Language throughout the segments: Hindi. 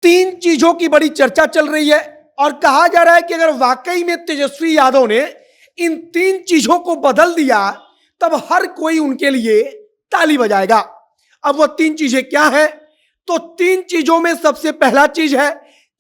तीन चीजों की बड़ी चर्चा चल रही है और कहा जा रहा है कि अगर वाकई में तेजस्वी यादव ने इन तीन चीजों को बदल दिया तब हर कोई उनके लिए ताली बजाएगा। अब वो तीन चीजें क्या हैं? तो तीन चीजों में सबसे पहला चीज है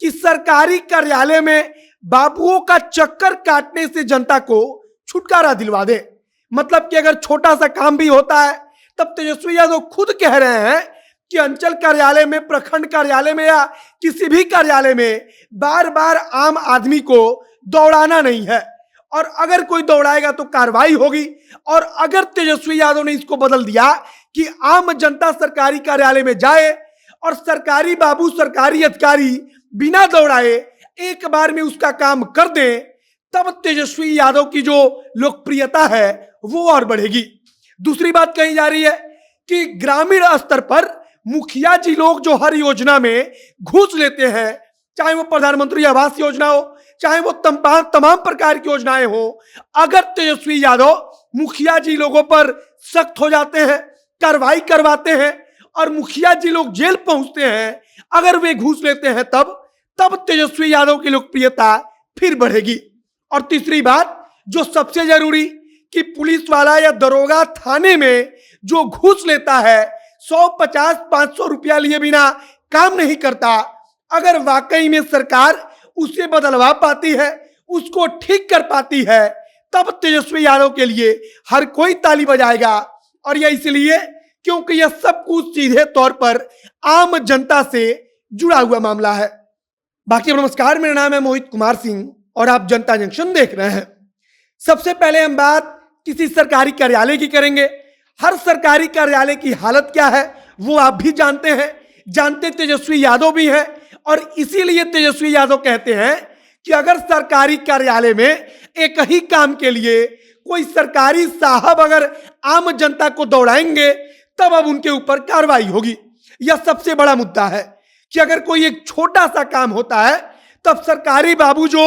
कि सरकारी कार्यालय में बाबुओं का चक्कर काटने से जनता को छुटकारा दिलवा दे। मतलब कि अगर छोटा सा काम भी होता है तब तेजस्वी यादव खुद कह रहे हैं कि अंचल कार्यालय में, प्रखंड कार्यालय में या किसी भी कार्यालय में बार बार आम आदमी को दौड़ाना नहीं है और अगर कोई दौड़ाएगा तो कार्रवाई होगी। और अगर तेजस्वी यादव ने इसको बदल दिया कि आम जनता सरकारी कार्यालय में जाए और सरकारी बाबू, सरकारी अधिकारी बिना दौड़ाए एक बार में उसका काम कर दे, तब तेजस्वी यादव की जो लोकप्रियता है वो और बढ़ेगी। दूसरी बात कही जा रही है कि ग्रामीण स्तर पर मुखिया जी लोग जो हर योजना में घूस लेते हैं, चाहे वो प्रधानमंत्री आवास योजना हो, चाहे वो तमाम प्रकार की योजनाएं हो, अगर तेजस्वी यादव मुखिया जी लोगों पर सख्त हो जाते हैं, कार्रवाई करवाते हैं और मुखिया जी लोग जेल पहुंचते हैं, अगर वे घूस लेते हैं तब तेजस्वी यादव की लोकप्रियता फिर बढ़ेगी। और तीसरी बात जो सबसे जरूरी कि पुलिस वाला या दरोगा थाने में जो घूस लेता है, 150-500 रुपया लिए बिना काम नहीं करता, अगर वाकई में सरकार उसे बदलवा पाती है, उसको ठीक कर पाती है, तब तेजस्वी यादव के लिए हर कोई ताली बजाएगा। और यह इसलिए क्योंकि यह सब कुछ सीधे तौर पर आम जनता से जुड़ा हुआ मामला है। बाकी नमस्कार, मेरा नाम है मोहित कुमार सिंह और आप जनता जंक्शन देख रहे हैं। सबसे पहले हम बात किसी सरकारी कार्यालय की करेंगे। हर सरकारी कार्यालय की हालत क्या है वो आप भी जानते हैं, जानते तेजस्वी यादव भी हैं और इसीलिए तेजस्वी यादव कहते हैं कि अगर सरकारी कार्यालय में एक ही काम के लिए कोई सरकारी साहब अगर आम जनता को दौड़ाएंगे तब अब उनके ऊपर कार्रवाई होगी। यह सबसे बड़ा मुद्दा है कि अगर कोई एक छोटा सा काम होता है तब सरकारी बाबू जो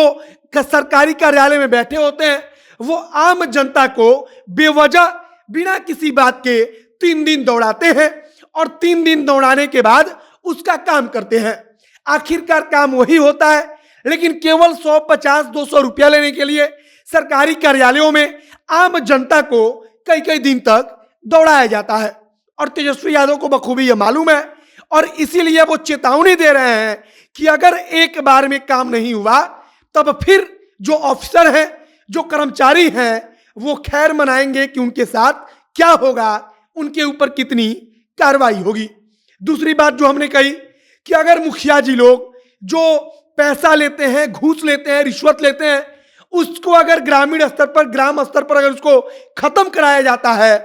सरकारी कार्यालय में बैठे होते हैं वो आम जनता को बेवजह बिना किसी बात के 3 दिन दौड़ाते हैं और 3 दिन दौड़ाने के बाद उसका काम करते हैं। आखिरकार काम वही होता है, लेकिन केवल 150-200 रुपया लेने के लिए सरकारी कार्यालयों में आम जनता को कई कई दिन तक दौड़ाया जाता है। और तेजस्वी यादव को बखूबी यह मालूम है और इसीलिए वो चेतावनी दे रहे हैं कि अगर एक बार में काम नहीं हुआ तब फिर जो ऑफिसर हैं, जो कर्मचारी हैं, वो खैर मनाएंगे कि उनके साथ क्या होगा, उनके ऊपर कितनी कार्रवाई होगी। दूसरी बात जो हमने कही कि अगर मुखिया जी लोग जो पैसा लेते हैं, घूस लेते हैं, रिश्वत लेते हैं, उसको अगर ग्रामीण स्तर पर, ग्राम स्तर पर अगर उसको खत्म कराया जाता है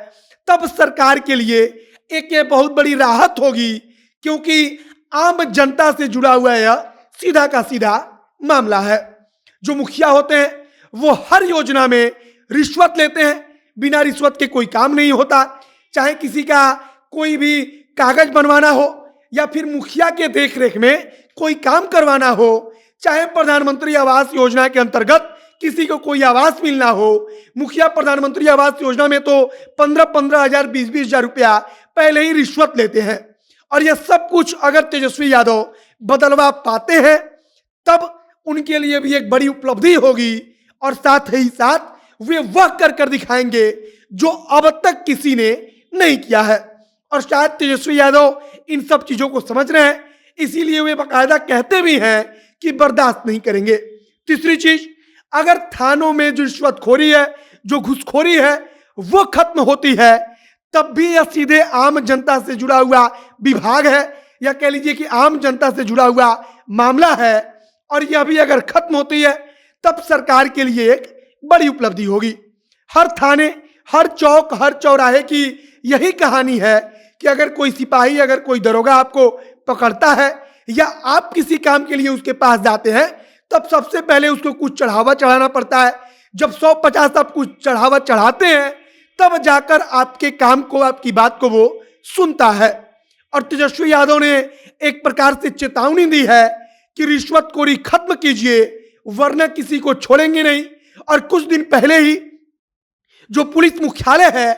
तब सरकार के लिए एक ये बहुत बड़ी राहत होगी, क्योंकि आम जनता से जुड़ा हुआ यह सीधा का सीधा मामला है। जो मुखिया होते हैं वो हर योजना में रिश्वत लेते हैं, बिना रिश्वत के कोई काम नहीं होता। चाहे किसी का कोई भी कागज बनवाना हो या फिर मुखिया के देखरेख में कोई काम करवाना हो, चाहे प्रधानमंत्री आवास योजना के अंतर्गत किसी को कोई आवास मिलना हो, मुखिया प्रधानमंत्री आवास योजना में तो 15-15 हजार, 20-20 हजार रुपया पहले ही रिश्वत लेते हैं। और यह सब कुछ अगर तेजस्वी यादव बदलवा पाते हैं तब उनके लिए भी एक बड़ी उपलब्धि होगी और साथ ही साथ वे वह कर दिखाएंगे जो अब तक किसी ने नहीं किया है। और शायद तेजस्वी यादव इन सब चीजों को समझ रहे हैं, इसीलिए वे बाकायदा कहते भी हैं कि बर्दाश्त नहीं करेंगे। तीसरी चीज, अगर थानों में जो रिश्वतखोरी है, जो घूसखोरी है, वो खत्म होती है तब भी यह सीधे आम जनता से जुड़ा हुआ विभाग है या कह लीजिए कि आम जनता से जुड़ा हुआ मामला है। और यह भी अगर खत्म होती है तब सरकार के लिए एक बड़ी उपलब्धि होगी। हर थाने, हर चौक, हर चौराहे की यही कहानी है कि अगर कोई सिपाही, अगर कोई दरोगा आपको पकड़ता है या आप किसी काम के लिए उसके पास जाते हैं तब सबसे पहले उसको कुछ चढ़ावा चढ़ाना पड़ता है। जब 150 आप कुछ चढ़ावा चढ़ाते हैं तब जाकर आपके काम को, आपकी बात को वो सुनता है। और तेजस्वी यादव ने एक प्रकार से चेतावनी दी है कि रिश्वतखोरी खत्म कीजिए वरना किसी को छोड़ेंगे नहीं। और कुछ दिन पहले ही जो पुलिस मुख्यालय है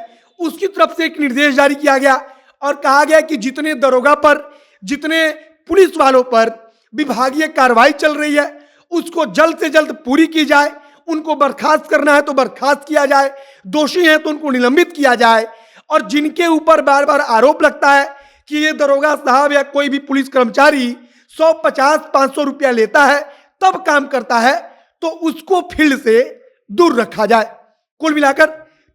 उसकी तरफ से एक निर्देश जारी किया गया और कहा गया कि जितने दरोगा पर, जितने पुलिस वालों पर विभागीय कार्रवाई चल रही है, उसको जल्द से जल्द पूरी की जाए। उनको बर्खास्त करना है तो बर्खास्त किया जाए, दोषी हैं तो उनको निलंबित किया जाए। और जिनके ऊपर बार बार आरोप लगता है कि ये दरोगा साहब या कोई भी पुलिस कर्मचारी 150-500 रुपया लेता है तब काम करता है, तो उसको फील्ड से दूर रखा जाए। कुल मिलाकर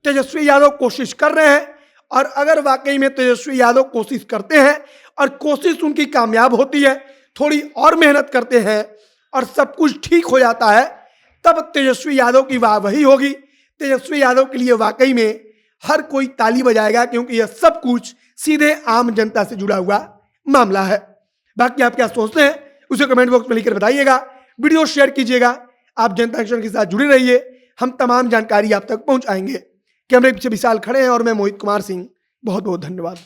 तेजस्वी यादव कोशिश कर रहे हैं, और अगर वाकई में तेजस्वी यादव कोशिश करते हैं और कोशिश उनकी कामयाब होती है, थोड़ी और मेहनत करते हैं और सब कुछ ठीक हो जाता है, तब तेजस्वी यादव की वाहवाही होगी। तेजस्वी यादव के लिए वाकई में हर कोई ताली बजाएगा, क्योंकि यह सब कुछ सीधे आम जनता से जुड़ा हुआ मामला है। बाकी आप क्या सोचते हैं उसे कमेंट बॉक्स में लिखकर बताइएगा। वीडियो शेयर कीजिएगा। आप जनता एक्शन के साथ जुड़े रहिए, हम तमाम जानकारी आप तक पहुंचाएंगे। कैमरे पीछे विशाल खड़े हैं और मैं मोहित कुमार सिंह। बहुत बहुत धन्यवाद।